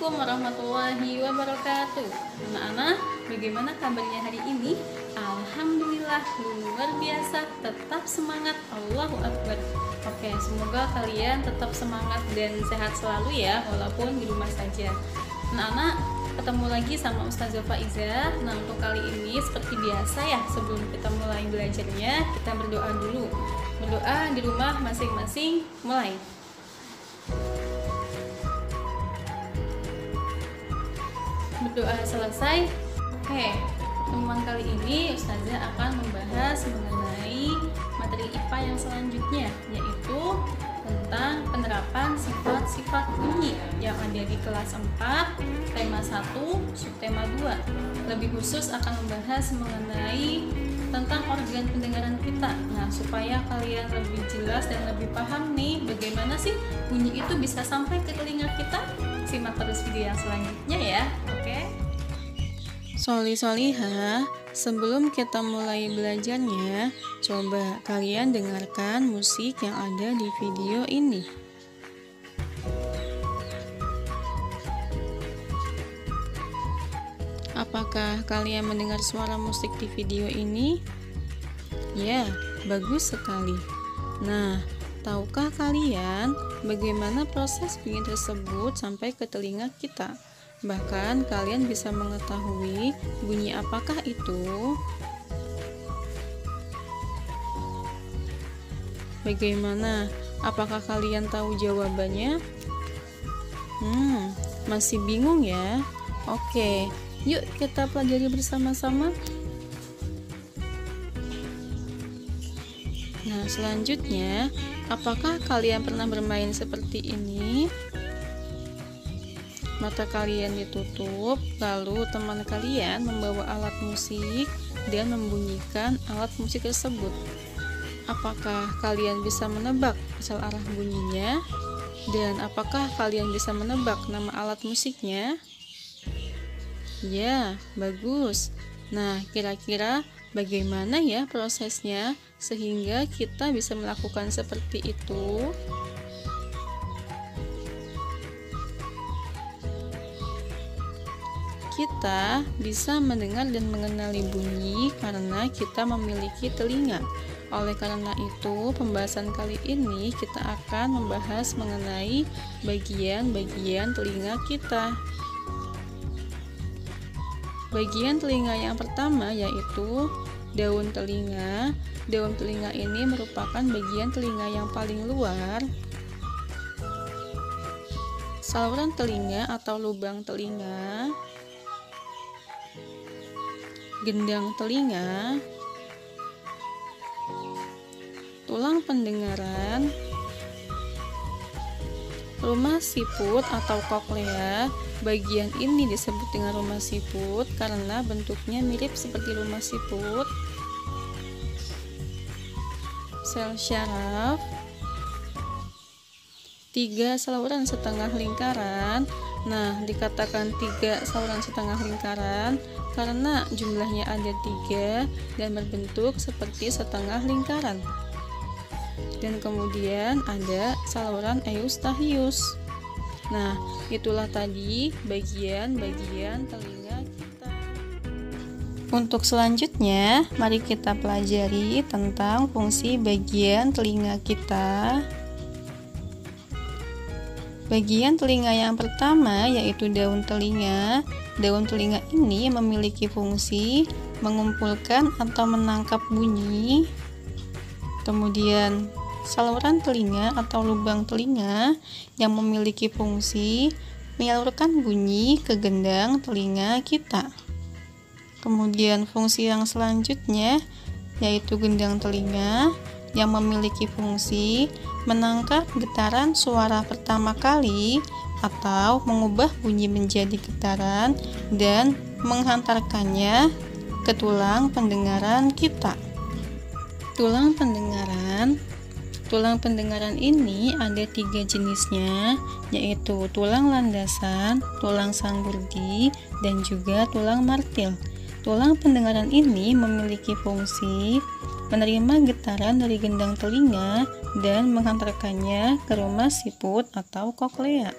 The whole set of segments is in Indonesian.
Assalamualaikum warahmatullahi wabarakatuh. Anak-anak, bagaimana kabarnya hari ini? Alhamdulillah, luar biasa, tetap semangat, Allahu Akbar. Oke, semoga kalian tetap semangat dan sehat selalu ya, walaupun di rumah saja. Anak-anak, ketemu lagi sama Ustazah Faizah. Nah, untuk kali ini seperti biasa ya, sebelum kita mulai belajarnya, kita berdoa dulu. Berdoa di rumah masing-masing, mulai. Berdoa selesai. Oke, pertemuan kali ini Ustazah akan membahas mengenai materi IPA yang selanjutnya, yaitu tentang penerapan sifat-sifat bunyi yang ada di kelas 4, tema 1, subtema 2. Lebih khusus akan membahas mengenai tentang organ pendengaran kita. Nah, supaya kalian lebih jelas dan lebih paham nih bagaimana sih bunyi itu bisa sampai ke telinga kita, simak terus video yang selanjutnya ya. Oke. Soli-soliha, sebelum kita mulai belajarnya, coba kalian dengarkan musik yang ada di video ini. Apakah kalian mendengar suara musik di video ini? Ya, bagus sekali. Nah, tahukah kalian bagaimana proses bunyi tersebut sampai ke telinga kita? Bahkan kalian bisa mengetahui bunyi apakah itu? Bagaimana? Apakah kalian tahu jawabannya? Masih bingung ya? Oke, yuk kita pelajari bersama-sama. Nah, selanjutnya, apakah kalian pernah bermain seperti ini? Mata kalian ditutup, lalu teman kalian membawa alat musik dan membunyikan alat musik tersebut. Apakah kalian bisa menebak asal arah bunyinya? Dan apakah kalian bisa menebak nama alat musiknya? Ya, bagus. Nah, kira-kira bagaimana ya prosesnya sehingga kita bisa melakukan seperti itu? Kita bisa mendengar dan mengenali bunyi karena kita memiliki telinga. Oleh karena itu, pembahasan kali ini kita akan membahas mengenai bagian-bagian telinga kita. Bagian telinga yang pertama yaitu daun telinga. Daun telinga ini merupakan bagian telinga yang paling luar. Saluran telinga atau lubang telinga. Gendang telinga, tulang pendengaran, rumah siput atau koklea. Bagian ini disebut dengan rumah siput karena bentuknya mirip seperti rumah siput. Sel syaraf, 3 saluran setengah lingkaran. Nah, dikatakan 3 saluran setengah lingkaran karena jumlahnya ada 3 dan berbentuk seperti setengah lingkaran. Dan kemudian ada saluran eustachius. Nah, itulah tadi bagian-bagian telinga kita. Untuk selanjutnya, mari kita pelajari tentang fungsi bagian telinga kita. Bagian telinga yang pertama yaitu daun telinga. Daun telinga ini memiliki fungsi mengumpulkan atau menangkap bunyi. Kemudian saluran telinga atau lubang telinga yang memiliki fungsi menyalurkan bunyi ke gendang telinga kita. Kemudian fungsi yang selanjutnya yaitu gendang telinga yang memiliki fungsi menangkap getaran suara pertama kali atau mengubah bunyi menjadi getaran dan menghantarkannya ke tulang pendengaran kita. Tulang pendengaran ini ada 3 jenisnya, yaitu tulang landasan, tulang sanggurdi, dan juga tulang martil. Tulang pendengaran ini memiliki fungsi menerima getaran dari gendang telinga dan menghantarkannya ke rumah siput atau koklea.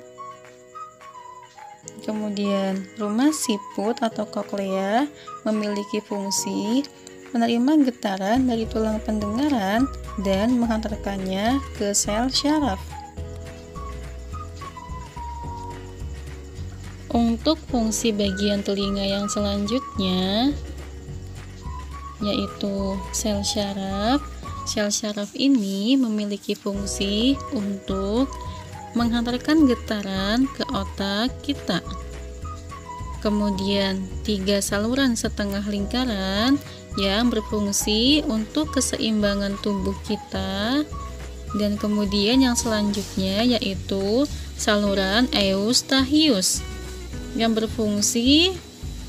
Kemudian, rumah siput atau koklea memiliki fungsi menerima getaran dari tulang pendengaran dan menghantarkannya ke sel syaraf. Untuk fungsi bagian telinga yang selanjutnya, yaitu sel syaraf. Sel syaraf ini memiliki fungsi untuk menghantarkan getaran ke otak kita. Kemudian 3 saluran setengah lingkaran yang berfungsi untuk keseimbangan tubuh kita. Dan kemudian yang selanjutnya yaitu saluran eustachius yang berfungsi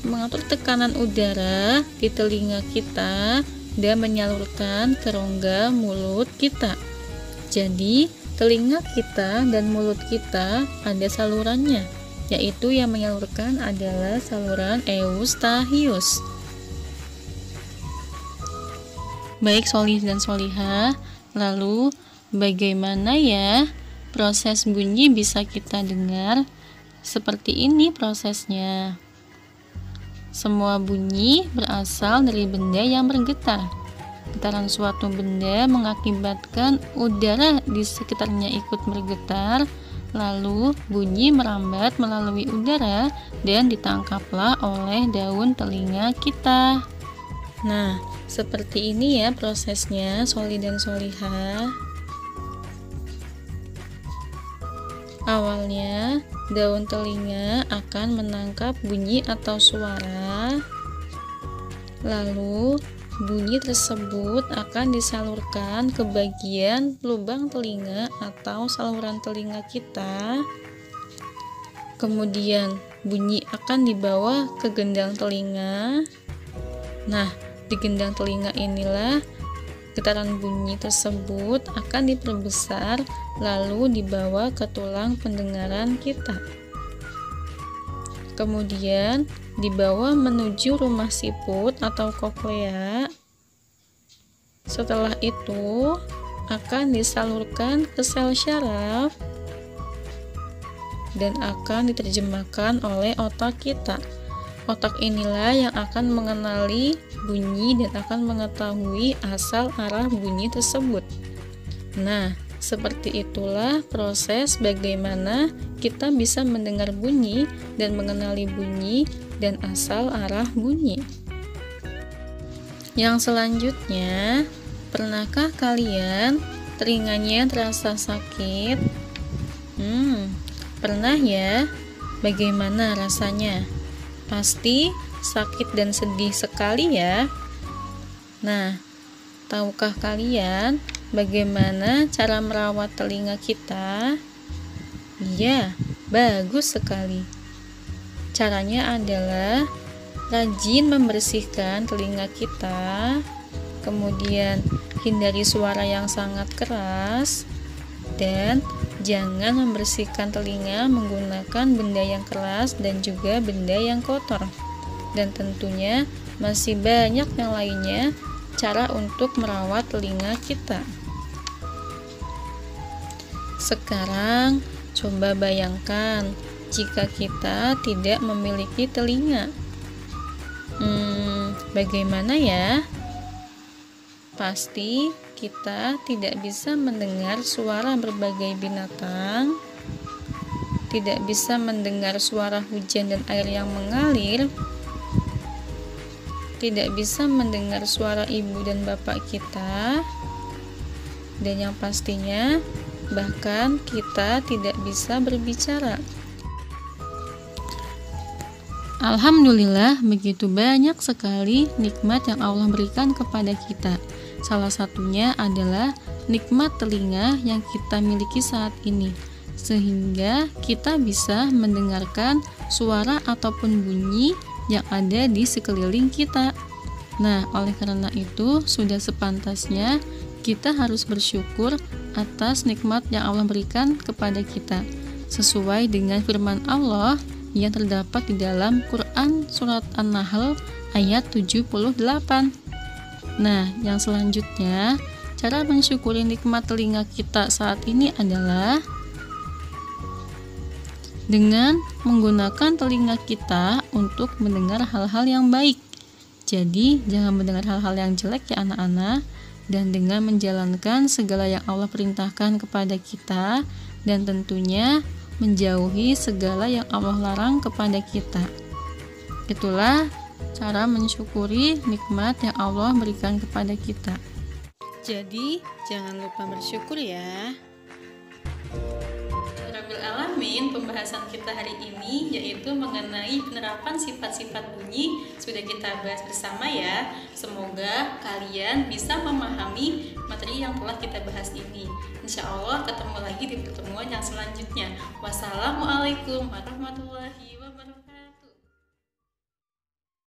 mengatur tekanan udara di telinga kita dan menyalurkan ke rongga mulut kita. Jadi telinga kita dan mulut kita ada salurannya, yaitu yang menyalurkan adalah saluran eustachius. Baik solih dan solihah, lalu bagaimana ya proses bunyi bisa kita dengar? Seperti ini prosesnya. Semua bunyi berasal dari benda yang bergetar. Getaran suatu benda mengakibatkan udara di sekitarnya ikut bergetar, lalu bunyi merambat melalui udara dan ditangkaplah oleh daun telinga kita. Nah, seperti ini ya prosesnya, soli dan solihah. Awalnya, daun telinga akan menangkap bunyi atau suara, lalu bunyi tersebut akan disalurkan ke bagian lubang telinga atau saluran telinga kita. Kemudian bunyi akan dibawa ke gendang telinga. Nah, di gendang telinga inilah getaran bunyi tersebut akan diperbesar lalu dibawa ke tulang pendengaran kita. Kemudian dibawa menuju rumah siput atau koklea. Setelah itu akan disalurkan ke sel syaraf dan akan diterjemahkan oleh otak kita. Otak inilah yang akan mengenali bunyi dan akan mengetahui asal arah bunyi tersebut. Nah, seperti itulah proses bagaimana kita bisa mendengar bunyi dan mengenali bunyi dan asal arah bunyi. Yang selanjutnya, pernahkah kalian telinganya terasa sakit? Pernah ya? Bagaimana rasanya? Pasti sakit dan sedih sekali ya. Nah, tahukah kalian bagaimana cara merawat telinga kita? Iya, bagus sekali. Caranya adalah rajin membersihkan telinga kita, kemudian hindari suara yang sangat keras, dan jangan membersihkan telinga menggunakan benda yang keras dan juga benda yang kotor. Dan tentunya masih banyak yang lainnya cara untuk merawat telinga kita. Sekarang coba bayangkan jika kita tidak memiliki telinga. Bagaimana ya? Pasti kita tidak bisa mendengar suara berbagai binatang, tidak bisa mendengar suara hujan dan air yang mengalir, tidak bisa mendengar suara ibu dan bapak kita, dan yang pastinya bahkan kita tidak bisa berbicara. Alhamdulillah, begitu banyak sekali nikmat yang Allah berikan kepada kita. Salah satunya adalah nikmat telinga yang kita miliki saat ini, sehingga kita bisa mendengarkan suara ataupun bunyi yang ada di sekeliling kita. Nah, oleh karena itu sudah sepantasnya kita harus bersyukur atas nikmat yang Allah berikan kepada kita, sesuai dengan firman Allah yang terdapat di dalam Quran Surat An-Nahl ayat 78. Nah, yang selanjutnya, cara mensyukuri nikmat telinga kita saat ini adalah dengan menggunakan telinga kita untuk mendengar hal-hal yang baik. Jadi, jangan mendengar hal-hal yang jelek ya anak-anak, dan dengan menjalankan segala yang Allah perintahkan kepada kita, dan tentunya menjauhi segala yang Allah larang kepada kita. Itulah cara mensyukuri nikmat yang Allah berikan kepada kita. Jadi, jangan lupa bersyukur ya. Rabbil Alamin, pembahasan kita hari ini yaitu mengenai penerapan sifat-sifat bunyi sudah kita bahas bersama ya. Semoga kalian bisa memahami materi yang telah kita bahas ini. Insya Allah ketemu lagi di pertemuan yang selanjutnya. Wassalamualaikum warahmatullahi wabarakatuh.